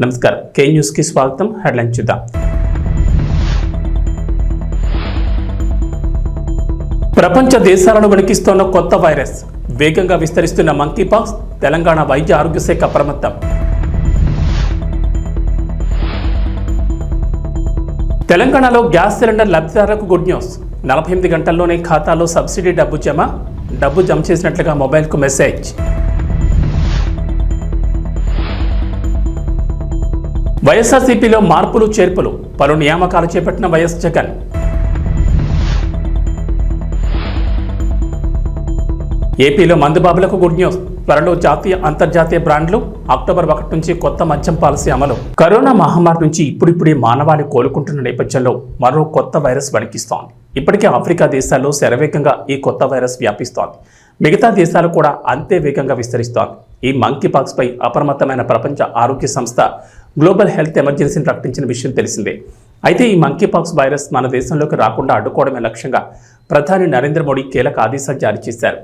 నమస్కారం, కే న్యూస్ కి స్వాగతం. హెడ్లైన్ చూద్దాం. ప్రపంచ దేశాలను వణికిస్తున్న కొత్త వైరస్, వేగంగా విస్తరిస్తున్న మంకీ పాక్స్, తెలంగాణ వైద్య ఆరోగ్య శాఖ అప్రమత్తం. తెలంగాణలో గ్యాస్ సిలిండర్ లబ్ధిదారులకు గుడ్ న్యూస్. 48 గంటల్లోనే ఖాతాలో సబ్సిడీ డబ్బు జమ చేసినట్లుగా మొబైల్కు మెసేజ్. వైఎస్ఆర్సీపీలో మార్పులు చేర్పులు, పలు నియామకాలు చేపట్టిన వైఎస్ జగన్. ఏపీలో మందుబాబులకు గుడ్ న్యూస్. త్వరలో జాతీయ అంతర్జాతీయ బ్రాండ్లు. అక్టోబర్ 1 నుంచి కొత్త మద్యం పాలసీ అమలు. కరోనా మహమ్మారి నుంచి ఇప్పుడిప్పుడే మానవాళి కోలుకుంటున్న నేపథ్యంలో మరో కొత్త వైరస్ వణికిస్తోంది. ఇప్పటికే ఆఫ్రికా దేశాల్లో శరవేగంగా ఈ కొత్త వైరస్ వ్యాపిస్తోంది. మిగతా దేశాలు కూడా అంతే వేగంగా విస్తరిస్తోంది. ఈ మంకీ పాక్స్ పై అప్రమత్తమైన ప్రపంచ ఆరోగ్య సంస్థ గ్లోబల్ హెల్త్ ఎమర్జెన్సీని ప్రకటించిన విషయం తెలిసిందే. అయితే ఈ మంకీ పాక్స్ వైరస్ మన దేశంలోకి రాకుండా అడ్డుకోవడమే లక్ష్యంగా ప్రధాని నరేంద్ర మోడీ కీలక ఆదేశాలు జారీ చేశారు.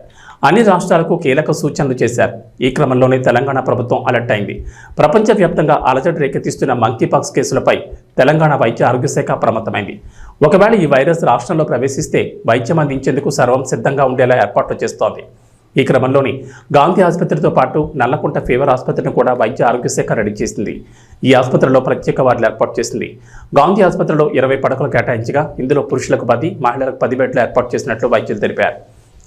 అన్ని రాష్ట్రాలకు కీలక సూచనలు చేశారు. ఈ క్రమంలోనే తెలంగాణ ప్రభుత్వం అలర్ట్ అయింది. ప్రపంచవ్యాప్తంగా అలజడి రేకెత్తిస్తున్న మంకీ పాక్స్ కేసులపై తెలంగాణ వైద్య ఆరోగ్య శాఖ అప్రమత్తమైంది. ఒకవేళ ఈ వైరస్ రాష్ట్రంలో ప్రవేశిస్తే వైద్యం అందించేందుకు సర్వం సిద్ధంగా ఉండేలా ఏర్పాట్లు చేస్తోంది. ఈ క్రమంలోని గాంధీ ఆసుపత్రితో పాటు నల్లకుంట ఫీవర్ ఆసుపత్రిని కూడా వైద్య ఆరోగ్య శాఖ రెడీ చేసింది. ఈ ఆసుపత్రిలో ప్రత్యేక వార్డులు ఏర్పాటు చేసింది. గాంధీ ఆసుపత్రిలో 20 పడకలు కేటాయించగా ఇందులో పురుషులకు 10, మహిళలకు 10 బెడ్లు ఏర్పాటు చేసినట్లు వైద్యులు తెలిపారు.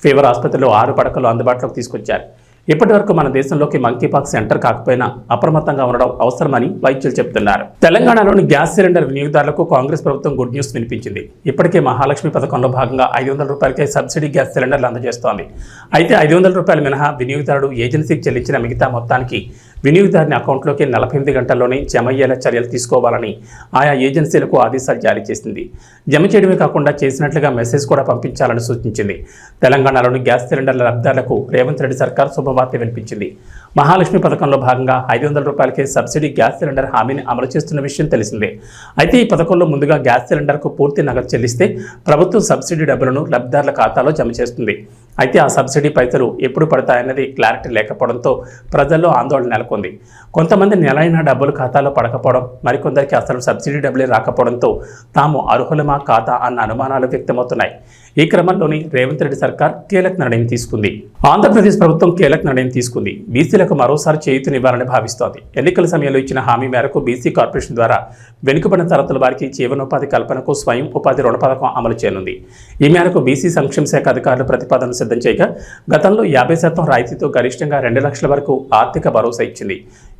ఫీవర్ ఆసుపత్రిలో 6 పడకలు అందుబాటులోకి తీసుకొచ్చారు. ఇప్పటి వరకు మన దేశంలోకి మంకీ పాక్స్ ఎంటర్ కాకపోయినా అప్రమత్తంగా ఉండడం అవసరమని వైద్యులు చెబుతున్నారు. తెలంగాణలోని గ్యాస్ సిలిండర్ వినియోగదారులకు కాంగ్రెస్ ప్రభుత్వం గుడ్ న్యూస్ వినిపించింది. ఇప్పటికే మహాలక్ష్మి పథకంలో భాగంగా 500 రూపాయలకే సబ్సిడీ గ్యాస్ సిలిండర్లు అందజేస్తోంది. అయితే 500 రూపాయలు మినహా వినియోగదారుడు ఏజెన్సీకి చెల్లించిన మిగతా మొత్తానికి వినియోగదారుని అకౌంట్లోకి 48 గంటల్లోనే జమ అయ్యేలా చర్యలు తీసుకోవాలని ఆయా ఏజెన్సీలకు ఆదేశాలు జారీ చేసింది. జమ చేయడమే కాకుండా చేసినట్లుగా మెసేజ్ కూడా పంపించాలని సూచించింది. తెలంగాణలోని గ్యాస్ సిలిండర్ల లబ్ధిదారులకు రేవంత్ రెడ్డి సర్కార్ శుభవార్త వినిపించింది. మహాలక్ష్మి పథకంలో భాగంగా 500 రూపాయలకే సబ్సిడీ గ్యాస్ సిలిండర్ హామీని అమలు చేస్తున్న విషయం తెలిసిందే. అయితే ఈ పథకంలో ముందుగా గ్యాస్ సిలిండర్కు పూర్తి నగదు చెల్లిస్తే ప్రభుత్వం సబ్సిడీ డబ్బులను లబ్ధిదారుల ఖాతాలో జమ చేస్తుంది. అయితే ఆ సబ్సిడీ పైసలు ఎప్పుడు పడతాయన్నది క్లారిటీ లేకపోవడంతో ప్రజల్లో ఆందోళన నెలకొంది. కొంతమంది నెలైన డబ్బులు ఖాతాలో పడకపోవడం, మరికొందరికి అసలు సబ్సిడీ డబ్బులే రాకపోవడంతో తాము అర్హులమా కాదా అన్న అనుమానాలు వ్యక్తమవుతున్నాయి. ఈ క్రమంలోని రేవంత్ రెడ్డి సర్కార్ కీలక నిర్ణయం తీసుకుంది. ఆంధ్రప్రదేశ్ ప్రభుత్వం కీలక నిర్ణయం తీసుకుంది. బీసీలకు మరోసారి చేయూతనివ్వాలని భావిస్తోంది. ఎన్నికల సమయంలో ఇచ్చిన హామీ మేరకు బీసీ కార్పొరేషన్ ద్వారా వెనుకబడిన తరగతుల వారికి జీవనోపాధి కల్పనకు స్వయం ఉపాధి రుణ పథకం అమలు చేయనుంది. ఈ మేరకు బీసీ సంక్షేమ శాఖ అధికారులు ప్రతిపాదనలు సిద్ధం చేయగా గతంలో 50% రాయితీతో గరిష్టంగా 2 లక్షల వరకు ఆర్థిక భరోసా ఇచ్చింది.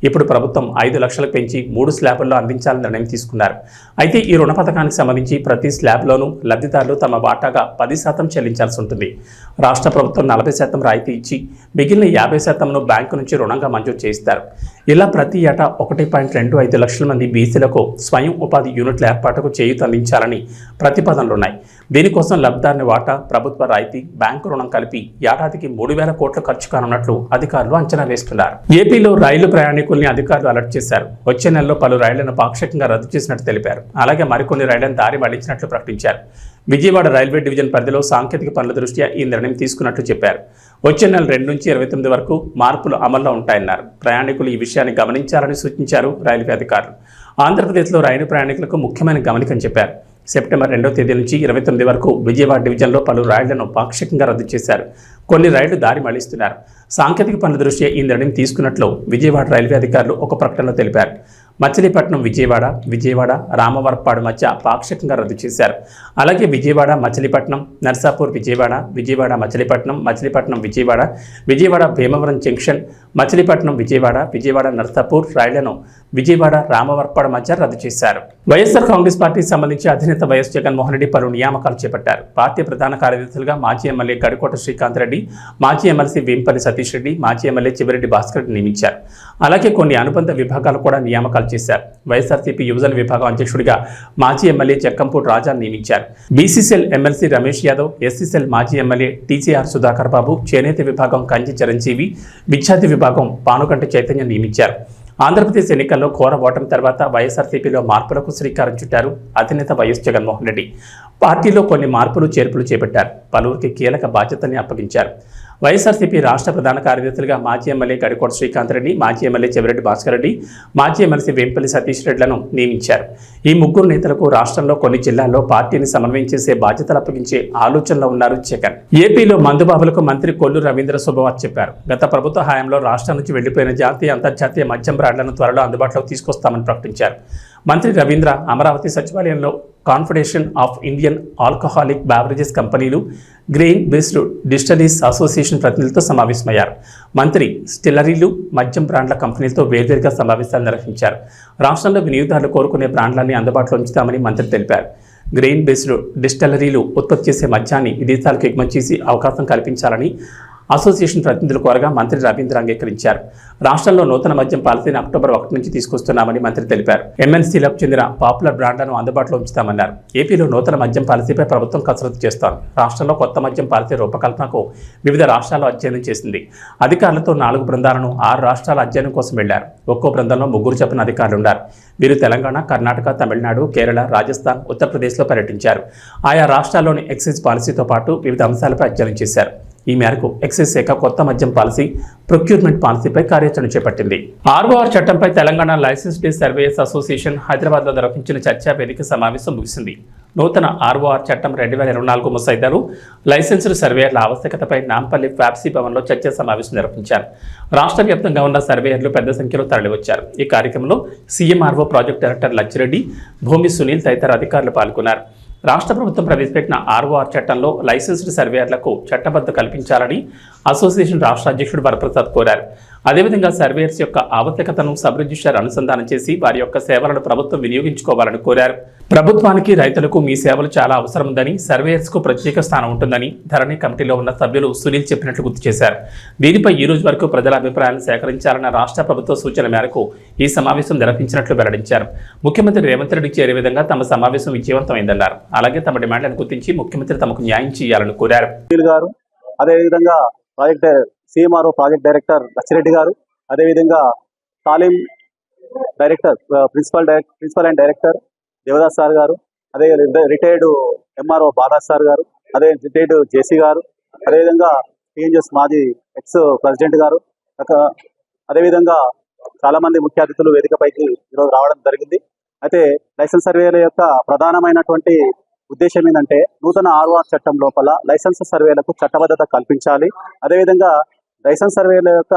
ఇప్పుడు ప్రభుత్వం 5 లక్షలకు పెంచి 3 స్లాబుల్లో అందించాలని నిర్ణయం తీసుకున్నారు. అయితే ఈ రుణ పథకానికి సంబంధించి ప్రతి స్లాబ్లోనూ లబ్ధిదారులు తమ వాటాగా 10% చెల్లించాల్సి ఉంటుంది. రాష్ట్ర ప్రభుత్వం 40% రాయితీ ఇచ్చి మిగిలిన 50%ను బ్యాంకు నుంచి రుణంగా మంజూరు చేయిస్తారు. ఇలా ప్రతి ఏటా 1.25 లక్షల మంది బీసీలకు స్వయం ఉపాధి యూనిట్ల ఏర్పాటుకు చేయూత అందించాలని ప్రతిపాదనలున్నాయి. దీనికోసం లబ్ధిదారుని వాటా, ప్రభుత్వ రాయితీ, బ్యాంకు రుణం కలిపి ఏడాదికి 3,000 కోట్లు ఖర్చు కానున్నట్లు అధికారులు అంచనా వేస్తున్నారు. ఏపీలో రైలు ప్రయాణికుల్ని అధికారులు అలర్ట్ చేశారు. వచ్చే నెలలో పలు రైళ్లను పాక్షికంగా రద్దు చేసినట్టు తెలిపారు. అలాగే మరికొన్ని రైళ్లను దారి మళ్లించినట్లు ప్రకటించారు. విజయవాడ రైల్వే డివిజన్ పరిధిలో సాంకేతిక పనుల దృష్ట్యా ఈ నిర్ణయం తీసుకున్నట్లు చెప్పారు. వచ్చే నెల 2 నుంచి 29 వరకు మార్పులు అమల్లో ఉంటాయన్నారు. ప్రయాణికులు ఈ విషయాన్ని గమనించాలని సూచించారు రైల్వే అధికారులు. ఆంధ్రప్రదేశ్లో రైలు ప్రయాణికులకు ముఖ్యమైన గమనికని చెప్పారు. సెప్టెంబర్ 2వ తేదీ నుంచి 29 వరకు విజయవాడ డివిజన్లో పలు రైళ్లను పాక్షికంగా రద్దు చేశారు. కొన్ని రైళ్లు దారి మళ్లిస్తున్నారు. సాంకేతిక పనుల దృష్ట్యా ఈ నిర్ణయం తీసుకున్నట్లు విజయవాడ రైల్వే అధికారులు ఒక ప్రకటనలో తెలిపారు. మచిలీపట్నం విజయవాడ రామవరప్పాడు మధ్య పాక్షికంగా రద్దు చేశారు. అలాగే విజయవాడ మచిలీపట్నం, నర్సాపూర్ విజయవాడ మచిలీపట్నం విజయవాడ భీమవరం జంక్షన్, మచిలీపట్నం విజయవాడ నర్సాపూర్ రైళ్లను విజయవాడ రామవరప్పాడు మధ్య రద్దు చేశారు. వైఎస్ఆర్ కాంగ్రెస్ పార్టీకి సంబంధించి అధినేత వైఎస్ జగన్మోహన్ రెడ్డి పలు నియామకాలు చేపట్టారు. పార్టీ ప్రధాన కార్యదర్శులుగా మాజీ ఎమ్మెల్యే గడికోట శ్రీకాంత్ రెడ్డి, మాజీ ఎమ్మెల్సీ వేంపల్లి సతీష్ రెడ్డి, మాజీ ఎమ్మెల్యే చివరెడ్డి భాస్కర్ రెడ్డి నియమించారు. అలాగే కొన్ని అనుబంధ విభాగాలు కూడా నియామకాలు చేశారు. వైఎస్ఆర్సీపీ యువజన విభాగం అధ్యక్షుడిగా మాజీ ఎమ్మెల్యే చెక్కంపూడి రాజా నియమించారు. BCCL MLC Ramesh Yadav, SCCL మాజీ ఎమ్మెల్యే టీజీఆర్ సుధాకర్ బాబు, చేనేత విభాగం కంచి చిరంజీవి, విద్యార్థి విభాగం పానుగంటి చైతన్య నియమించారు. ఆంధ్రప్రదేశ్ ఎన్నికల్లో ఘోర ఓటమి తర్వాత వైఎస్ఆర్సీపీలో మార్పులకు శ్రీకారం చుట్టారు అధినేత వైఎస్ జగన్మోహన్ రెడ్డి. పార్టీలో కొన్ని మార్పులు చేర్పులు చేపట్టారు. పలువురికి కీలక బాధ్యతల్ని అప్పగించారు. వైఎస్ఆర్సీపీ రాష్ట్ర ప్రధాన కార్యదర్శులుగా మాజీ ఎమ్మెల్యే గడికోట శ్రీకాంత్ రెడ్డి, మాజీ ఎమ్మెల్యే చెవిరెడ్డి భాస్కర్ రెడ్డి, మాజీ ఎమ్మెల్సీ వేంపల్లి సతీష్ రెడ్డిలను నియమించారు. ఈ ముగ్గురు నేతలకు రాష్ట్రంలో కొన్ని జిల్లాల్లో పార్టీని సమన్వయం చేసే బాధ్యతలు అప్పగించే ఆలోచనలో ఉన్నారు జగన్. ఏపీలో మందుబాబులకు మంత్రి కొల్లు రవీంద్ర శుభవార్త చెప్పారు. గత ప్రభుత్వ హయాంలో రాష్ట్రం నుంచి వెళ్లిపోయిన జాతీయ అంతర్జాతీయ మద్యం బ్రాండ్లను త్వరలో అందుబాటులోకి తీసుకొస్తామని ప్రకటించారు. మంత్రి రవీంద్ర అమరావతి సచివాలయంలో confederation of Indian alcoholic beverages కంపెనీలు, గ్రెయిన్ బేస్డ్ డిస్టిలరీస్ అసోసియేషన్ ప్రతినిధులతో సమావేశమయ్యారు. మంత్రి స్టిల్లరీలు, మద్యం బ్రాండ్ల కంపెనీలతో వేర్వేరుగా సమావేశాలు నిర్వహించారు. రాష్ట్రంలో వినియోగదారులు కోరుకునే బ్రాండ్లన్నీ అందుబాటులో ఉంచుతామని మంత్రి తెలిపారు. గ్రెయిన్ బేస్డ్ డిస్టిలరీలు ఉత్పత్తి చేసే మద్యాన్ని విదేశాలకు ఎగుమతి చేసి అవకాశం కల్పించాలని అసోసియేషన్ ప్రతినిధులు కోరగా మంత్రి రవీంద్ర అంగీకరించారు. రాష్ట్రంలో నూతన మద్యం పాలసీని అక్టోబర్ 1 నుంచి తీసుకొస్తున్నామని మంత్రి తెలిపారు. ఎంఎన్సీలకు చెందిన పాపులర్ బ్రాండ్లను అందుబాటులో ఉంచుతామన్నారు. ఏపీలో నూతన మద్యం పాలసీపై ప్రభుత్వం కసరత్తు చేస్తోంది. రాష్ట్రంలో కొత్త మద్యం పాలసీ రూపకల్పనకు వివిధ రాష్ట్రాలు అధ్యయనం చేసింది. అధికారులతో 4 బృందాలను 6 రాష్ట్రాల అధ్యయనం కోసం వెళ్లారు. ఒక్కో బృందంలో 3 చొప్పున అధికారులు ఉన్నారు. వీరు తెలంగాణ, కర్ణాటక, తమిళనాడు, కేరళ, రాజస్థాన్, ఉత్తరప్రదేశ్లో పర్యటించారు. ఆయా రాష్ట్రాల్లోని ఎక్సైజ్ పాలసీతో పాటు వివిధ అంశాలపై అధ్యయనం చేశారు. ఈ మేరకు ఎక్సైజ్ శాఖ కొత్త మద్యం పాలసీ, ప్రొక్యూర్మెంట్ పాలసీపై కార్యాచరణ చేపట్టింది. ఆర్ఓఆర్ చట్టంపై తెలంగాణ లైసెన్స్డ్ సర్వేయర్స్ అసోసియేషన్ హైదరాబాద్లో నిర్వహించిన చర్చా వేదిక సమావేశం ముగిసింది. నూతన ఆర్ఓఆర్ చట్టం 2024 ముసాయిదాలు, లైసెన్స్డ్ సర్వేయర్ల ఆవశ్యకతపై నాంపల్లి ఫ్యాప్సీ భవన్లో చర్చా సమావేశం నిర్వహించారు. రాష్ట్ర వ్యాప్తంగా ఉన్న సర్వేయర్లు పెద్ద సంఖ్యలో తరలివచ్చారు. ఈ కార్యక్రమంలో సీఎంఆర్ఓ ప్రాజెక్టు డైరెక్టర్ లచ్చిరెడ్డి, భూమి సునీల్ తదితర అధికారులు పాల్గొన్నారు. రాష్ట్ర ప్రభుత్వం ప్రవేశపెట్టిన ఆర్ఓఆర్ చట్టంలో లైసెన్స్డ్ సర్వేయర్లకు చట్టబద్ధ కల్పించాలని అసోసియేషన్ రాష్ట్ర అధ్యక్షుడు వరప్రసాద్ కోరారు. అదేవిధంగా సర్వేయర్స్ యొక్క ఆవశ్యకతను సబ్ రిజిస్ట్రార్ అనుసంధానం చేసి వారి యొక్క సేవలను ప్రభుత్వం వినియోగించుకోవాలని కోరారు. ప్రభుత్వానికి, రైతులకు మీ సేవలు చాలా అవసరం ఉందని, సర్వేయర్స్కు ప్రత్యేక స్థానం ఉంటుందని ధరణి కమిటీలో ఉన్న సభ్యులు సునీల్ చెప్పినట్లు గుర్తు చేశారు. దీనిపై ఈ రోజు వరకు ప్రజల అభిప్రాయాలను సేకరించాలన్న రాష్ట్ర ప్రభుత్వ సూచన మేరకు ఈ సమావేశం నిర్వహించినట్లు వెల్లడించారు. ముఖ్యమంత్రి రేవంత్ రెడ్డికి చేరే విధంగా తమ సమావేశం విజయవంతమైందన్నారు. అలాగే తమ డిమాండ్లను గుర్తించి ముఖ్యమంత్రి తమకు న్యాయం చేయాలని కోరారు. అదేవిధంగా సీఎంఆర్ఓ ప్రాజెక్ట్ డైరెక్టర్ లచ్చిరెడ్డి గారు, అదేవిధంగా తాలీం director principal and director Devdas sir గారు, అదే రిటైర్డ్ ఎంఆర్ఓ బాదాస్ సార్ గారు, అదే రిటైర్డ్ జేసీ గారు, అదేవిధంగా టీఎన్జిఎస్ మాజీ ఎక్స్ ప్రెసిడెంట్ గారు, అదేవిధంగా చాలా మంది ముఖ్య అతిథులు వేదికపైకి ఈరోజు రావడం జరిగింది. అయితే లైసెన్స్ సర్వేల యొక్క ప్రధానమైనటువంటి ఉద్దేశం ఏంటంటే నూతన ఆర్ఓఆర్ చట్టం లోపల లైసెన్స్ సర్వేలకు చట్టబద్ధత కల్పించాలి. అదేవిధంగా లైసెన్స్ సర్వేల యొక్క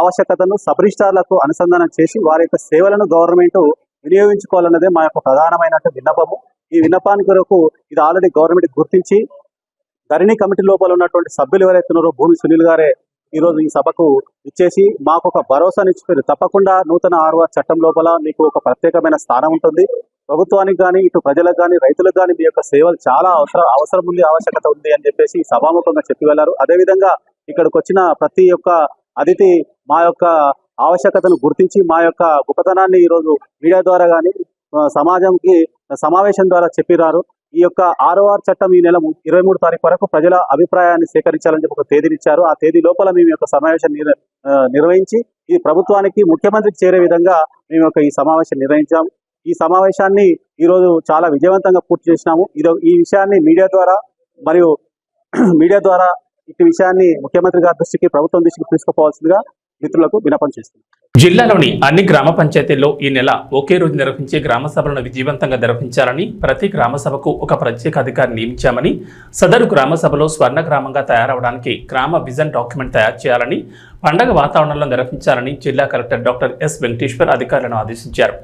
ఆవశ్యకతను సబ్ రిజిస్ట్రార్లకు అనుసంధానం చేసి వారి యొక్క సేవలను గవర్నమెంట్ వినియోగించుకోవాలన్నదే మా యొక్క ప్రధానమైన విన్నపము. ఈ విన్నపానికి కొరకు ఇది ఆల్రెడీ గవర్నమెంట్ గుర్తించి ధరణి కమిటీ లోపల ఉన్నటువంటి సభ్యులు ఎవరైతే ఉన్నారో భూమి సునీల్ గారే ఈరోజు ఈ సభకు ఇచ్చేసి మాకు ఒక భరోసానిచ్చిపోయారు. తప్పకుండా నూతన ఆర్ఓఆర్ చట్టం లోపల మీకు ఒక ప్రత్యేకమైన స్థానం ఉంటుంది. ప్రభుత్వానికి కానీ, ఇటు ప్రజలకు కానీ, రైతులకు కానీ మీ యొక్క సేవలు చాలా అవసరం ఉంది, ఆవశ్యకత ఉంది అని చెప్పేసి సభాముఖంగా చెప్పి వెళ్ళారు. అదేవిధంగా ఇక్కడికి వచ్చిన ప్రతి ఒక్క అతిథి మా యొక్క ఆవశ్యకతను గుర్తించి మా యొక్క గొప్పతనాన్ని ఈరోజు మీడియా ద్వారా కానీ సమాజంకి సమావేశం ద్వారా చెప్పినారు. ఈ యొక్క ఆర్ఓఆర్ చట్టం ఈ నెల 23 తారీఖు వరకు ప్రజల అభిప్రాయాన్ని సేకరించాలని చెప్పి ఒక తేదీనిచ్చారు. ఆ తేదీ లోపల మేము యొక్క సమావేశం నిర్వహించి ఈ ప్రభుత్వానికి, ముఖ్యమంత్రికి చేరే విధంగా మేము యొక్క ఈ సమావేశం నిర్వహించాము. ఈ సమావేశాన్ని ఈరోజు చాలా విజయవంతంగా పూర్తి చేసినాము. ఈ విషయాన్ని మీడియా ద్వారా ఇటు విషయాన్ని ముఖ్యమంత్రి గారి దృష్టికి, ప్రభుత్వం దృష్టికి తీసుకుపోవాల్సిందిగా మిత్రులకు విన్నపం చేస్తున్నాం. జిల్లాలోని అన్ని గ్రామ పంచాయతీల్లో ఈ నెల ఒకే రోజు నిర్వహించే గ్రామ సభలను విజయవంతంగా నిర్వహించాలని, ప్రతి గ్రామ సభకు ఒక ప్రత్యేక అధికారిని నియమించామని, సదరు గ్రామ సభలో స్వర్ణ గ్రామంగా తయారవడానికి గ్రామ విజన్ డాక్యుమెంట్ తయారు చేయాలని, పండగ వాతావరణంలో నిర్వహించాలని జిల్లా కలెక్టర్ డాక్టర్ ఎస్ వెంకటేశ్వర్ అధికారులను ఆదేశించారు.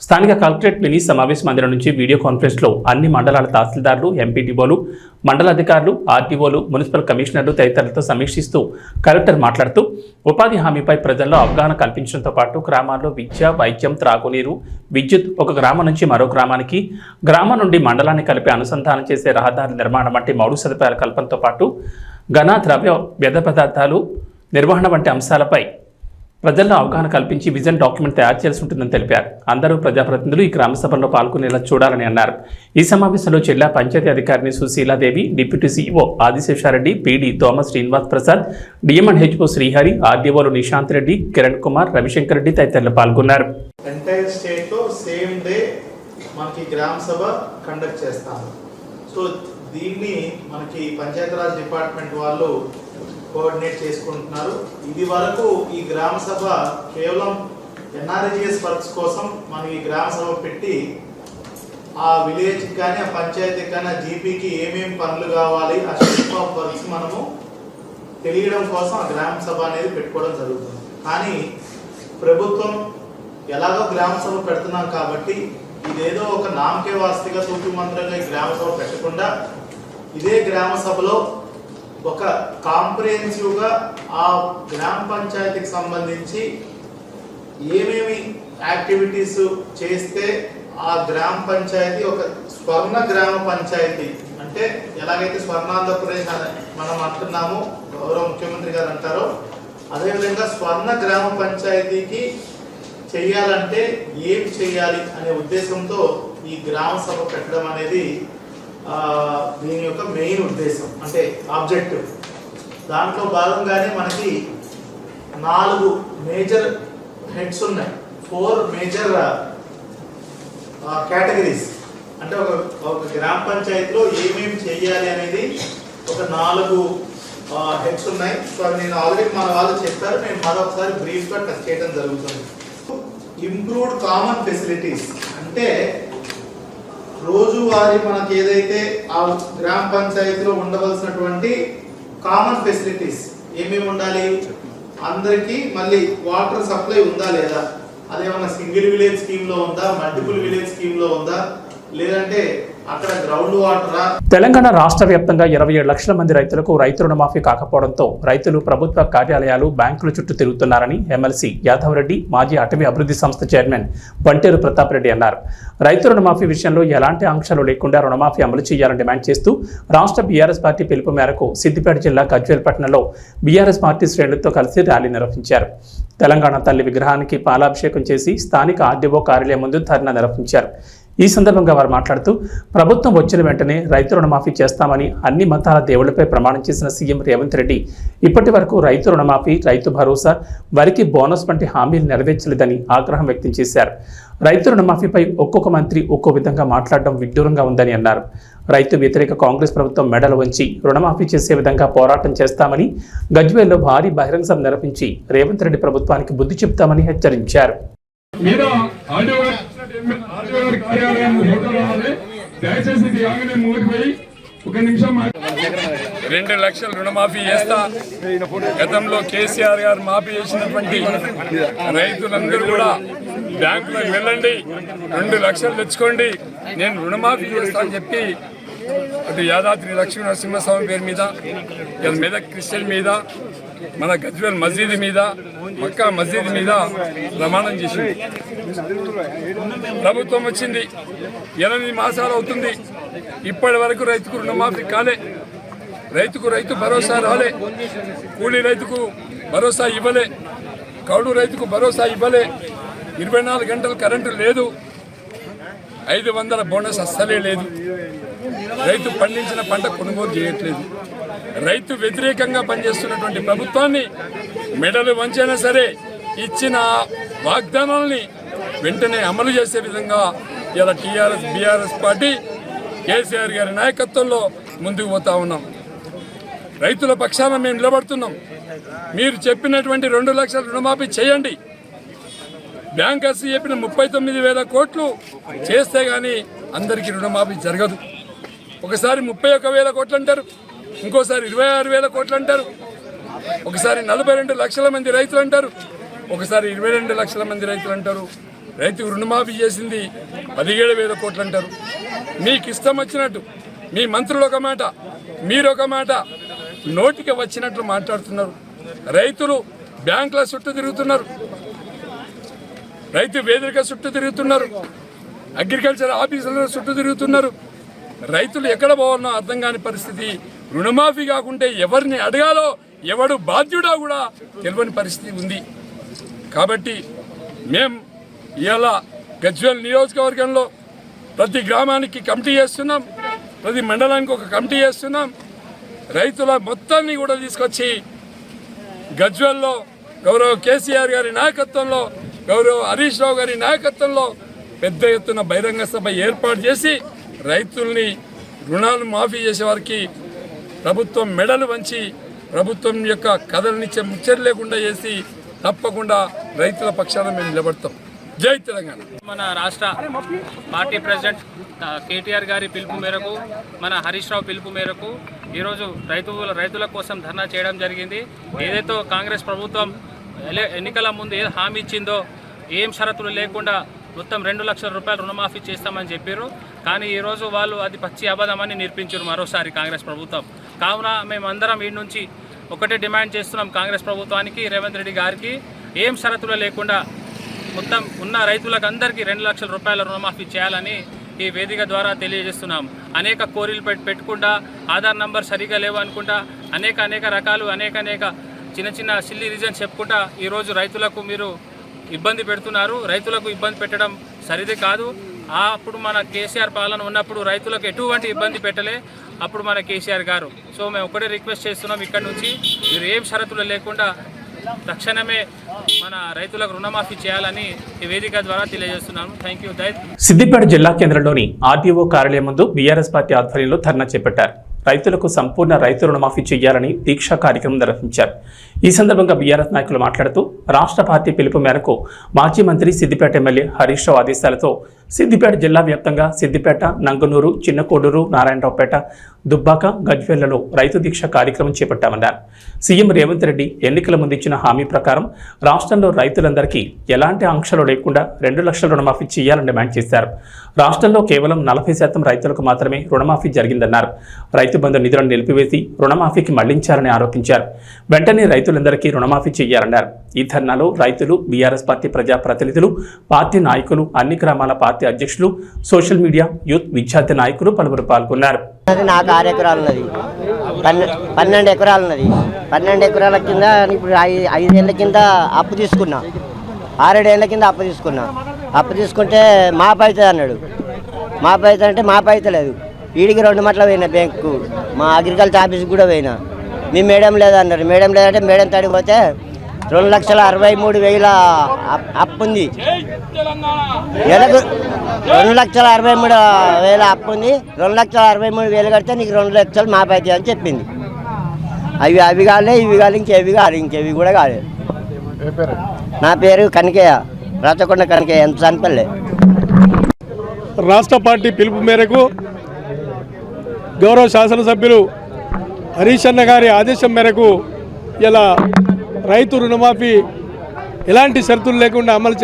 స్థానిక కలెక్టరేట్ మినీ సమావేశ మందిరం నుంచి వీడియో కాన్ఫరెన్స్లో అన్ని మండలాల తహసీల్దార్లు, ఎంపీడీఓలు, మండలాధికారులు, ఆర్టీఓలు, మున్సిపల్ కమిషనర్లు తదితరులతో సమీక్షిస్తూ కలెక్టర్ మాట్లాడుతూ ఉపాధి హామీపై ప్రజల్లో అవగాహన కల్పించడంతో పాటు గ్రామాల్లో విద్య, వైద్యం, త్రాగునీరు, విద్యుత్, ఒక గ్రామం నుంచి మరో గ్రామానికి, గ్రామం నుండి మండలాన్ని కలిపి అనుసంధానం చేసే రహదారుల నిర్మాణం వంటి మౌలిక సదుపాయాల కల్పనతో పాటు ఘన, ద్రవ్య, వ్యర్థ పదార్థాలు నిర్వహణ వంటి అంశాలపై ప్రజల్లో అవగాహన కల్పించి విజన్ డాక్యుమెంట్ తయారు చేయాల్సి ఉంటుందని తెలిపారు. అందరూ ప్రజాప్రతినిధులు ఈ గ్రామ సభల్లో పాల్గొనేలా చూడాలని అన్నారు. ఈ సమావేశంలో జిల్లా పంచాయతీ అధికారిని Sushiladevi, deputy CEO Adiseshareddy, PD Thomas Srinivas Prasad, DMN HO Srihari, ఆర్డీఓలు నిశాంత్ రెడ్డి, కిరణ్ కుమార్, రవిశంకర్ రెడ్డి తదితరులు పాల్గొన్నారు. ఎంటైర్ స్టేట్ లో సేమ్ డే మనకి గ్రామ సభ కండక్ట్ చేస్తాము. సో సో దీన్ని మనకి పంచాయతీరాజ్ డిపార్ట్మెంట్ వాళ్ళు కోఆర్డినేట్ చేసుకుంటున్నారు. ఇది వరకు ఈ గ్రామ సభ కేవలం ఎన్ఆర్జిఎస్ వర్క్స్ కోసం మనం ఈ గ్రామ సభ పెట్టి ఆ విలేజ్కి కానీ ఆ పంచాయతీకి కానీ ఆ జీపీకి ఏమేమి పనులు కావాలి ఆ స్టెప్ ఆఫ్ వర్క్స్ మనము తెలియడం కోసం ఆ గ్రామ సభ అనేది పెట్టుకోవడం జరుగుతుంది. కానీ ప్రభుత్వం ఎలాగో గ్రామ సభ పెడుతున్నాం కాబట్టి ఇదేదో ఒక నామకే వాస్తిగా తూతు మంత్రంగా ఈ గ్రామ సభ పెట్టకుండా ఇదే గ్రామ సభలో ఒక కాంప్రిహెన్సివ్గా ఆ గ్రామ పంచాయతీకి సంబంధించి ఏమేమి యాక్టివిటీస్ చేస్తే ఆ గ్రామ పంచాయతీ ఒక స్వర్ణ గ్రామ పంచాయతీ, అంటే ఎలాగైతే స్వర్ణాంధ్రప్రదేశ్ మనం అంటున్నామో గౌరవ ముఖ్యమంత్రి గారు అంటారో అదేవిధంగా స్వర్ణ గ్రామ పంచాయతీకి చేయాలంటే ఏం చేయాలి అనే ఉద్దేశంతో ఈ గ్రామ సభ పెట్టడం అనేది దీని యొక్క మెయిన్ ఉద్దేశం, అంటే ఆబ్జెక్టివ్. దాంట్లో భాగంగానే మనకి 4 మేజర్ హెడ్స్ ఉన్నాయి, 4 మేజర్ కేటగిరీస్. అంటే ఒక గ్రామ పంచాయతీలో ఏమేమి చేయాలి అనేది ఒక 4 హెడ్స్ ఉన్నాయి. సో అవి నేను ఆల్రెడీ మన వాళ్ళు చెప్పారు, నేను మరొకసారి బ్రీఫ్గా టచ్ చేయడం జరుగుతుంది. ఇంప్రూవ్డ్ కామన్ ఫెసిలిటీస్ అంటే రోజువారీ మనకి ఏదైతే ఆ గ్రామ పంచాయతీలో ఉండవలసినటువంటి కామన్ ఫెసిలిటీస్ ఏమేమి ఉండాలి, అందరికీ మళ్ళీ వాటర్ సప్లై ఉందా లేదా, అదేమన్నా సింగిల్ విలేజ్ స్కీమ్లో ఉందా, మల్టిపుల్ విలేజ్ స్కీమ్లో ఉందా, లేదంటే అక్కడ గ్రౌండ్ వాటరా. తెలంగాణ రాష్ట్ర వ్యాప్తంగా 27 లక్షల మంది రైతులకు రైతు రుణమాఫీ కాకపోవడంతో రైతులు ప్రభుత్వ కార్యాలయాలు, బ్యాంకుల చుట్టూ తిరుగుతున్నారని ఎమ్మెల్సీ యాదవ్ రెడ్డి, మాజీ అటవీ అభివృద్ధి సంస్థ చైర్మన్ బంటేరు ప్రతాప్ రెడ్డి అన్నారు. రైతు రుణమాఫీ విషయంలో ఎలాంటి ఆంక్షలు లేకుండా రుణమాఫీ అమలు చేయాలని డిమాండ్ చేస్తూ రాష్ట్ర బీఆర్ఎస్ పార్టీ పిలుపు మేరకు సిద్దిపేట జిల్లా గజ్వేల్ పట్టణంలో బీఆర్ఎస్ పార్టీ శ్రేణులతో కలిసి ర్యాలీ నిర్వహించారు. తెలంగాణ తల్లి విగ్రహానికి పాలాభిషేకం చేసి స్థానిక ఆర్డీఓ కార్యాలయం ముందు ధర్నా నిర్వహించారు. ఈ సందర్భంగా వారు మాట్లాడుతూ ప్రభుత్వం వచ్చిన వెంటనే రైతు రుణమాఫీ చేస్తామని అన్ని మతాల దేవుళ్లపై ప్రమాణం చేసిన సీఎం రేవంత్ రెడ్డి ఇప్పటి వరకు రైతు రుణమాఫీ, రైతు భరోసా, వరికి బోనస్ వంటి హామీలు నెరవేర్చలేదని ఆగ్రహం వ్యక్తం చేశారు. రైతు రుణమాఫీపై ఒక్కొక్క మంత్రి ఒక్కో విధంగా మాట్లాడడం విడ్డూరంగా ఉందని అన్నారు. రైతు వ్యతిరేక కాంగ్రెస్ ప్రభుత్వం మెడలు వంచి రుణమాఫీ చేసే విధంగా పోరాటం చేస్తామని, గజ్వేల్లో భారీ బహిరంగ సభ నిర్వహించి రేవంత్ రెడ్డి ప్రభుత్వానికి బుద్ధి చెప్తామని హెచ్చరించారు. దయచేసి 2 లక్షల రుణమాఫీ చేస్తా. గతంలో కేసీఆర్ గారు మాఫీ చేసినటువంటి రైతులందరూ కూడా బ్యాంకులకు వెళ్ళండి, 2 లక్షలు తెచ్చుకోండి, నేను రుణమాఫీ చేస్తా అని చెప్పి అటు యాదాద్రి లక్ష్మీ నరసింహస్వామి పేరు మీద, మెదక్ క్రిస్టియన్ మీద, మన గజ్వేల్ మసీదు మీద, మక్కా మసీదు మీద ప్రమాణం చేసింది. ప్రభుత్వం వచ్చింది, 8 మాసాలు అవుతుంది, ఇప్పటి వరకు రైతుకు రుణమాఫీ కాలే, రైతుకు రైతు భరోసా రాలే, కూలీ రైతుకు భరోసా ఇవ్వలే, కౌడు రైతుకు భరోసా ఇవ్వలే, 24 గంటలు కరెంటు లేదు, 500 బోనస్ అస్సలే లేదు, రైతు పండించిన పంట కొనుగోలు చేయట్లేదు. రైతు వ్యతిరేకంగా పనిచేస్తున్నటువంటి ప్రభుత్వాన్ని మెడలు వంచైనా సరే ఇచ్చిన వాగ్దానాలని వెంటనే అమలు చేసే విధంగా ఇలా టీఆర్ఎస్ బీఆర్ఎస్ పార్టీ కేసీఆర్ గారి నాయకత్వంలో ముందుకు పోతా ఉన్నాం. రైతుల పక్షాన మేము నిలబడుతున్నాం. మీరు చెప్పినటువంటి 2 లక్షల రుణమాఫీ చేయండి. బ్యాంకర్స్ చెప్పిన 39,000 కోట్లు చేస్తే కానీ అందరికీ రుణమాఫీ జరగదు. ఒకసారి 31,000 కోట్లు అంటారు, ఇంకోసారి 26,000 కోట్లు అంటారు, ఒకసారి 42 లక్షల మంది రైతులు అంటారు, ఒకసారి 22 లక్షల మంది రైతులు అంటారు. రైతుకు రుణమాఫీ చేసింది 17,000 కోట్లు అంటారు. మీకు ఇష్టం వచ్చినట్టు మీ మంత్రులు ఒక మాట, మీరు ఒక మాట, నోటికి వచ్చినట్లు మాట్లాడుతున్నారు. రైతులు బ్యాంకుల చుట్టూ తిరుగుతున్నారు, రైతు వేదిక చుట్టూ తిరుగుతున్నారు, అగ్రికల్చర్ ఆఫీసుల చుట్టూ తిరుగుతున్నారు. రైతులు ఎక్కడ పోవాలనో అర్థం కాని పరిస్థితి. రుణమాఫీ కాకుంటే ఎవరిని అడగాలో, ఎవడు బాధ్యుడో కూడా తెలియని పరిస్థితి ఉంది. కాబట్టి మేము ఇవాళ గజ్వేల్ నియోజకవర్గంలో ప్రతి గ్రామానికి కమిటీ చేస్తున్నాం, ప్రతి మండలానికి ఒక కమిటీ చేస్తున్నాం. రైతుల మొత్తాన్ని కూడా తీసుకొచ్చి గజ్వేల్లో గౌరవ కేసీఆర్ గారి నాయకత్వంలో, గౌరవ హరీష్ రావు గారి నాయకత్వంలో పెద్ద ఎత్తున బహిరంగ సభ ఏర్పాటు చేసి రైతుల్ని రుణాలు మాఫీ చేసే వారికి ప్రభుత్వం మెడలు వంచి ప్రభుత్వం యొక్క కథలనిచ్చే ముచ్చట లేకుండా చేసి తప్పకుండా రైతుల పక్షాన మేము నిలబడతాం. జై తెలంగాణ. మన రాష్ట్ర పార్టీ ప్రెసిడెంట్ కేటీఆర్ గారి పిలుపు మేరకు, మన హరీష్ రావు పిలుపు మేరకు ఈరోజు రైతుల కోసం ధర్నా చేయడం జరిగింది. ఏదైతే కాంగ్రెస్ ప్రభుత్వం ఎన్నికల ముందు ఏ హామీ ఇచ్చిందో ఏం షరతులు లేకుండా మొత్తం 2 లక్షల రూపాయలు రుణమాఫీ చేస్తామని చెప్పారు. కానీ ఈరోజు వాళ్ళు అది పచ్చి అబద్ధమని నిరూపించారు మరోసారి కాంగ్రెస్ ప్రభుత్వం. కావున మేమందరం వీడి నుంచి ఒకటే డిమాండ్ చేస్తున్నాం కాంగ్రెస్ ప్రభుత్వానికి, రేవంత్ రెడ్డి గారికి ఏం షరతులు లేకుండా మొత్తం ఉన్న రైతులకు అందరికీ 2 లక్షల రూపాయల రుణమాఫీ చేయాలని ఈ వేదిక ద్వారా తెలియజేస్తున్నాం. అనేక కోరికలు పెట్టుకుంటా, ఆధార్ నంబర్ సరిగా లేవు అనుకుంటా, అనేక రకాలు అనేక చిన్న సిల్లీ రీజన్స్ చెప్పుకుంటా ఈరోజు రైతులకు మీరు ఇబ్బంది పెడుతున్నారు. రైతులకు ఇబ్బంది పెట్టడం సరిది కాదు. అప్పుడు మన కేసీఆర్ పాలన ఉన్నప్పుడు రైతులకు ఎటువంటి ఇబ్బంది పెట్టలే అప్పుడు మన కేసీఆర్ గారు. సో మేము ఒకటే రిక్వెస్ట్ చేస్తున్నాం, ఇక్కడ నుంచి మీరు ఏం షరతులు లేకుండా తక్షణమే మన రైతులకు రుణమాఫీ చేయాలని ఈ వేదిక ద్వారా తెలియజేస్తున్నాను. Thank you. సిద్దిపేట జిల్లా కేంద్రంలోని ఆర్డీఓ కార్యాలయం ముందు బీఆర్ఎస్ పార్టీ ఆధ్వర్యంలో ధర్నా చేపట్టారు. రైతులకు సంపూర్ణ రైతు రుణమాఫీ చేయాలని దీక్షా కార్యక్రమం నిర్వహించారు. ఈ సందర్భంగా బీఆర్ఎస్ నాయకులు మాట్లాడుతూ రాష్ట్ర పార్టీ పిలుపు మేరకు మాజీ మంత్రి సిద్దిపేట ఎమ్మెల్యే హరీష్ రావు ఆదేశాలతో సిద్దిపేట జిల్లా వ్యాప్తంగా సిద్దిపేట, నంగనూరు, చిన్నకోడూరు, నారాయణరావుపేట, దుబ్బాక, గజ్వేళ్లలో రైతు దీక్ష కార్యక్రమం చేపట్టామన్నారు. సీఎం రేవంత్ రెడ్డి ఎన్నికల ముందు ఇచ్చిన హామీ ప్రకారం రాష్ట్రంలో రైతులందరికీ ఎలాంటి ఆంక్షలు లేకుండా 2 లక్షల రుణమాఫీ చేయాలని డిమాండ్ చేశారు. రాష్ట్రంలో కేవలం 40% రైతులకు మాత్రమే రుణమాఫీ జరిగిందన్నారు. రైతు బంధు నిధులను నిలిపివేసి రుణమాఫీకి మళ్లించారని ఆరోపించారు. వెంటనే రైతులందరికీ రుణమాఫీ చేయాలన్నారు. ఈ ధర్నాలో రైతులు, బీఆర్ఎస్ పార్టీ ప్రజాప్రతినిధులు, పార్టీ నాయకులు, అన్ని గ్రామాల పార్టీ అధ్యక్షులు, సోషల్ మీడియా, యూత్, విద్యార్థి నాయకులు పలువురు పాల్గొన్నారు. నాకు 6 ఎకరాలు ఉన్నది, 12 ఎకరాలు ఉన్నది. 12 ఎకరాల కింద ఇప్పుడు 5 ఏళ్ళ కింద అప్పు తీసుకున్నా, 6 ఏళ్ళ కింద అప్పు తీసుకున్నా. అప్పు తీసుకుంటే మాపు అవుతుంది అన్నాడు. మాపు అవుతుంది అంటే మాపు అవుతలేదు. వీడికి 2 మట్ల పోయినా బ్యాంకు, మా అగ్రికల్చర్ ఆఫీస్కి కూడా పోయినా. మీ మేడం లేదన్నారు. మేడం లేదంటే మేడం తడిపోతే 2,63,000 అప్పు ఉంది. నెలకు 2,63,000 అప్పు ఉంది. 2,63,000 కడితే నీకు 2 లక్షలు మాపు అవుతాయి అని చెప్పింది. అవి కాలే, ఇవి కాదు, ఇంకేవి కూడా కాలేదు. నా పేరు కనకయ్య, రాచకొండ కనకయ్య, ఎంత చనిపల్లె. రాష్ట్ర పార్టీ పిలుపు మేరకు గౌరవ శాసనసభ్యులు హరీష్ అన్న గారి ఆదేశం మేరకు ఇలా రైతు రుణమాఫీ ఎలాంటి షరతులు లేకుండా అమలు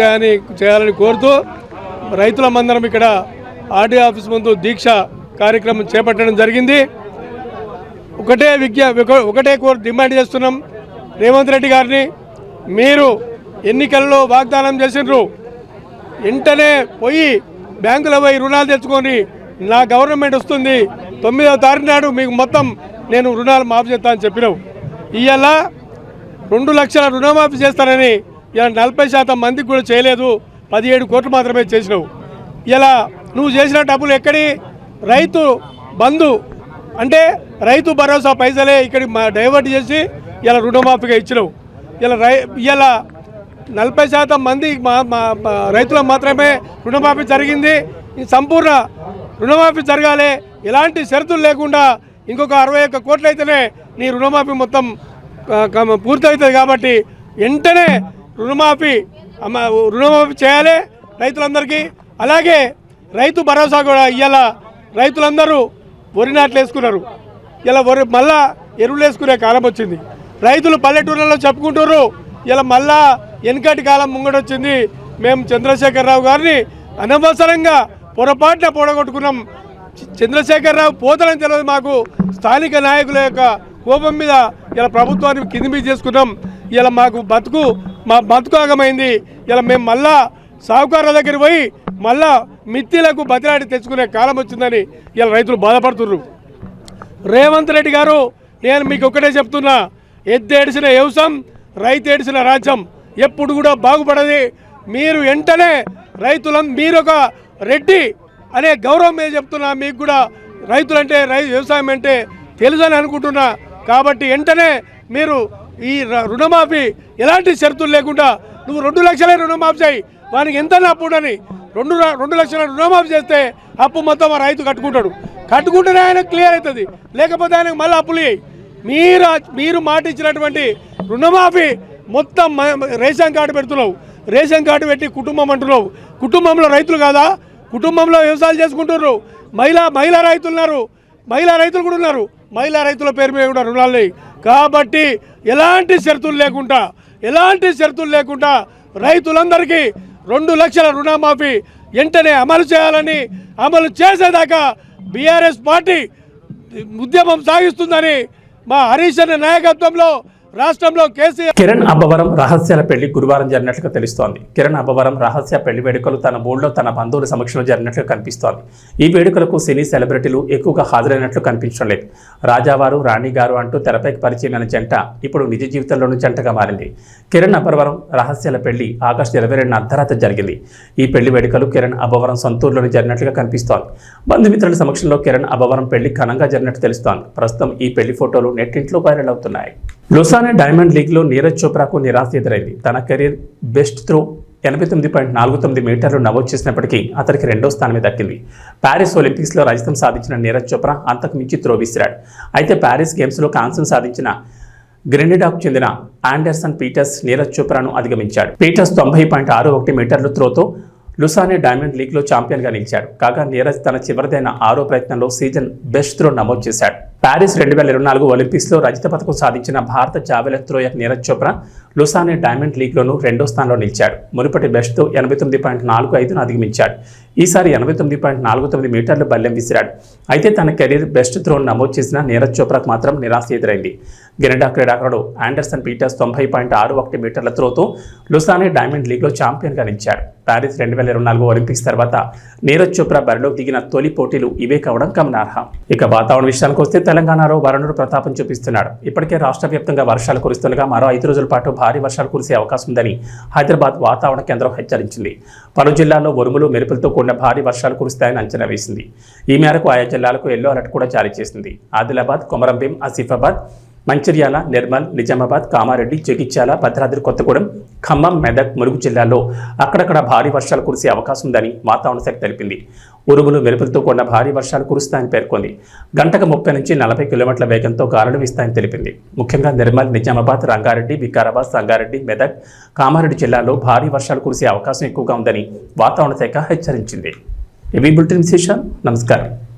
చేయాలని కోరుతూ రైతులమందరం ఇక్కడ ఆర్డీఓ ఆఫీస్ ముందు దీక్ష కార్యక్రమం చేపట్టడం జరిగింది. ఒకటే డిమాండ్ చేస్తున్నాం రేవంత్ రెడ్డి గారిని, మీరు ఎన్నికల్లో వాగ్దానం చేసినారు, వెంటనే పోయి బ్యాంకులో పోయి రుణాలు తెచ్చుకొని నా గవర్నమెంట్ వస్తుంది 9వ తారీఖు నాడు మీకు మొత్తం నేను రుణాలు మాఫీ చేస్తా అని చెప్పినావు. ఇవాళ 2 లక్షల రుణమాఫీ చేస్తానని ఇలా 40% మందికి కూడా చేయలేదు, 17 కోట్లు మాత్రమే చేసినావు. ఇలా నువ్వు చేసిన డబ్బులు ఎక్కడి? రైతు బంధు అంటే రైతు భరోసా పైసలే ఇక్కడ డైవర్ట్ చేసి ఇలా రుణమాఫీగా ఇచ్చినావు. ఇలా 40% మంది రైతులకు మాత్రమే రుణమాఫీ జరిగింది. సంపూర్ణ రుణమాఫీ జరగాలి, ఎలాంటి షరతులు లేకుండా. ఇంకొక 61 కోట్లు అయితేనే నీ రుణమాఫీ మొత్తం పూర్తవుతుంది. కాబట్టి వెంటనే రుణమాఫీ చేయాలి రైతులందరికీ. అలాగే రైతు భరోసా కూడా ఇవాళ రైతులందరూ వరి నాట్లు వేసుకున్నారు. ఇలా మళ్ళా ఎరువులు వేసుకునే కాలం వచ్చింది. రైతులు పల్లెటూళ్ళలో చెప్పుకుంటున్నారు, ఇలా మళ్ళా వెనకటి కాలం ముంగడొచ్చింది. మేము చంద్రశేఖరరావు గారిని అనవసరంగా పొరపాటున పొడగొట్టుకున్నాం. చంద్రశేఖరరావు పోతానని తెలియదు మాకు. స్థానిక నాయకుల యొక్క కోపం మీద ఇలా ప్రభుత్వాన్ని కింది మీద చేసుకున్నాం. ఇలా మా బతుకు ఆగమైంది. ఇలా మేము మళ్ళా సాహుకారుల దగ్గర పోయి మళ్ళా మిత్తిలకు బతిలాడి తెచ్చుకునే కాలం వచ్చిందని ఇలా రైతులు బాధపడుతున్నారు. రేవంత్ రెడ్డి గారు, నేను మీకు ఒకటే చెప్తున్నా, ఎద్దేడిసిన వ్యవసాయం, రైతు ఏడిసిన రాజ్యం ఎప్పుడు కూడా బాగుపడది. మీరు వెంటనే మీరు ఒక రెడ్డి అనే గౌరవం మీద చెప్తున్నా. మీకు కూడా రైతులంటే వ్యవసాయం అంటే తెలుసని అనుకుంటున్నా. కాబట్టి వెంటనే మీరు ఈ రుణమాఫీ ఎలాంటి షరతులు లేకుండా నువ్వు 2 లక్షలే రుణమాఫీ చేయి. వానికి ఎంత అప్పుడని 2 లక్షల రుణమాఫీ చేస్తే అప్పు మొత్తం ఆ రైతు కట్టుకుంటాడు. కట్టుకుంటేనే ఆయన క్లియర్ అవుతుంది, లేకపోతే ఆయనకు మళ్ళీ అప్పులు ఇయ్యి. మీరు మాట ఇచ్చినటువంటి రుణమాఫీ మొత్తం రేషన్ కార్డు పెడుతున్నావు, రేషన్ కార్డు పెట్టి కుటుంబం అంటున్నావు. కుటుంబంలో రైతులు కాదా? కుటుంబంలో వ్యవసాయాలు చేసుకుంటున్నారు. మహిళా రైతులు ఉన్నారు, మహిళా రైతులు కూడా ఉన్నారు. మహిళా రైతుల పేరు మీద కూడా రుణాలు లేవు. కాబట్టి ఎలాంటి షరతులు లేకుండా రైతులందరికీ 2 లక్షల రుణమాఫీ వెంటనే అమలు చేయాలని, అమలు చేసేదాకా బీఆర్ఎస్ పార్టీ ఉద్యమం సాగిస్తుందని మా హరీష్ అన్న నాయకత్వంలో రాష్ట్రంలో కేసీఆర్. కిరణ్ అబ్బవరం రహస్యాల పెళ్లి గురువారం జరిగినట్లుగా తెలుస్తోంది. కిరణ్ అబ్బవరం రహస్య పెళ్లి వేడుకలు తన ఊళ్ళో తన బంధువుల సమక్షంలో జరిగినట్లు కనిపిస్తోంది. ఈ వేడుకలకు సినీ సెలబ్రిటీలు ఎక్కువగా హాజరైనట్లు కనిపించడం లేదు. రాజావారు రాణి గారు అంటూ తెరపైకి పరిచయమైన జంట ఇప్పుడు నిజ జీవితంలోనూ జంటగా మారింది. కిరణ్ అబ్బవరం రహస్యాల పెళ్లి ఆగస్టు 22న అర్ధరాత్రి జరిగింది. ఈ పెళ్లి వేడుకలు కిరణ్ అబ్బవరం సొంతూరులోని జరిగినట్లుగా కనిపిస్తోంది. బంధుమిత్రుల సమక్షంలో కిరణ్ అబ్బవరం పెళ్లి ఘనంగా జరిగినట్టు తెలుస్తోంది. ప్రస్తుతం ఈ పెళ్లి ఫోటోలు నెట్టింట్లో వైరల్ అవుతున్నాయి. లుసానే డైమండ్ లీగ్లో నీరజ్ చోప్రాకు నిరాశ ఎదురైంది. తన కెరీర్ బెస్ట్ త్రో 89.49 మీటర్లు నమోదు చేసినప్పటికీ అతనికి 2వ స్థానమే దక్కింది. ప్యారిస్ ఒలింపిక్స్లో రజతం సాధించిన నీరజ్ చోప్రా అంతకు మించి త్రో విసిరాడు. అయితే ప్యారిస్ గేమ్స్లో కాంస్యం సాధించిన గ్రెనడాకు చెందిన ఆండర్సన్ పీటర్స్ నీరజ్ చోప్రాను అధిగమించాడు. పీటర్స్ 90.61 మీటర్లు త్రోతో లుసానే డైమండ్ లీగ్లో ఛాంపియన్గా నిలిచాడు. కాగా నీరజ్ తన చివరిదైన 6వ ప్రయత్నంలో సీజన్ బెస్ట్ త్రో నమోదు చేశాడు. ప్యారిస్ 2024 ఒలింపిక్స్లో రజత పథకం సాధించిన భారత javelin thrower Neeraj Chopra Lausanne diamond లీగ్లోనూ 2వ స్థానంలో నిలిచాడు. మునుపటి బెస్ట్తో 89.45ను అధిగమించాడు. ఈసారి 89.49 మీటర్లు బల్లెం విసిరాడు. అయితే తన కెరీర్ బెస్ట్ త్రోను నమోదు చేసిన నీరజ్ చోప్రాకు మాత్రం నిరాశ ఎదురైంది. కెనడా క్రీడాకారుడు ఆండర్సన్ పీటర్స్ 90.61 మీటర్ల త్రోతో లుసానే డైమండ్ లీగ్లో ఛాంపియన్గా నిలిచాడు. ప్యారిస్ 2024 ఒలింపిక్స్ తర్వాత నీరజ్ చోప్రా బరిలోకి దిగిన తొలి పోటీలు ఇవే కావడం గమనార్హం. ఇక వాతావరణ విషయానికి వస్తే తెలంగాణలో వరుణుడు ప్రతాపం చూపిస్తున్నాడు. ఇప్పటికే రాష్ట్ర వ్యాప్తంగా వర్షాలు కురుస్తుండగా మరో 5 రోజుల పాటు భారీ వర్షాలు కురిసే అవకాశం ఉందని హైదరాబాద్ వాతావరణ కేంద్రం హెచ్చరించింది. పలు జిల్లాల్లో ఉరుములు మెరుపులతో కూడిన భారీ వర్షాలు కురుస్తాయని అంచనా వేసింది. ఈ మేరకు ఆయా జిల్లాలకు ఎల్లో అలర్ట్ కూడా జారీ చేసింది. ఆదిలాబాద్, కొమరంభీం, ఆసిఫాబాద్, మంచిర్యాల, నిర్మల్, నిజామాబాద్, కామారెడ్డి, జగిత్యాల, భద్రాద్రి కొత్తగూడెం, ఖమ్మం, మెదక్, ములుగు జిల్లాల్లో అక్కడక్కడ భారీ వర్షాలు కురిసే అవకాశం ఉందని వాతావరణ శాఖ తెలిపింది. ఉరుములు మెరుపులతో కూడిన భారీ వర్షాలు కురుస్తాయని పేర్కొంది. గంటకు 30 నుంచి 40 కిలోమీటర్ల వేగంతో గాలులు వీస్తాయని తెలిపింది. ముఖ్యంగా నిర్మల్, నిజామాబాద్, రంగారెడ్డి, వికారాబాద్, సంగారెడ్డి, మెదక్, కామారెడ్డి జిల్లాల్లో భారీ వర్షాలు కురిసే అవకాశం ఎక్కువగా ఉందని వాతావరణ శాఖ హెచ్చరించింది. ఇవి బులెటిన్ విశేషాలు. నమస్కారం.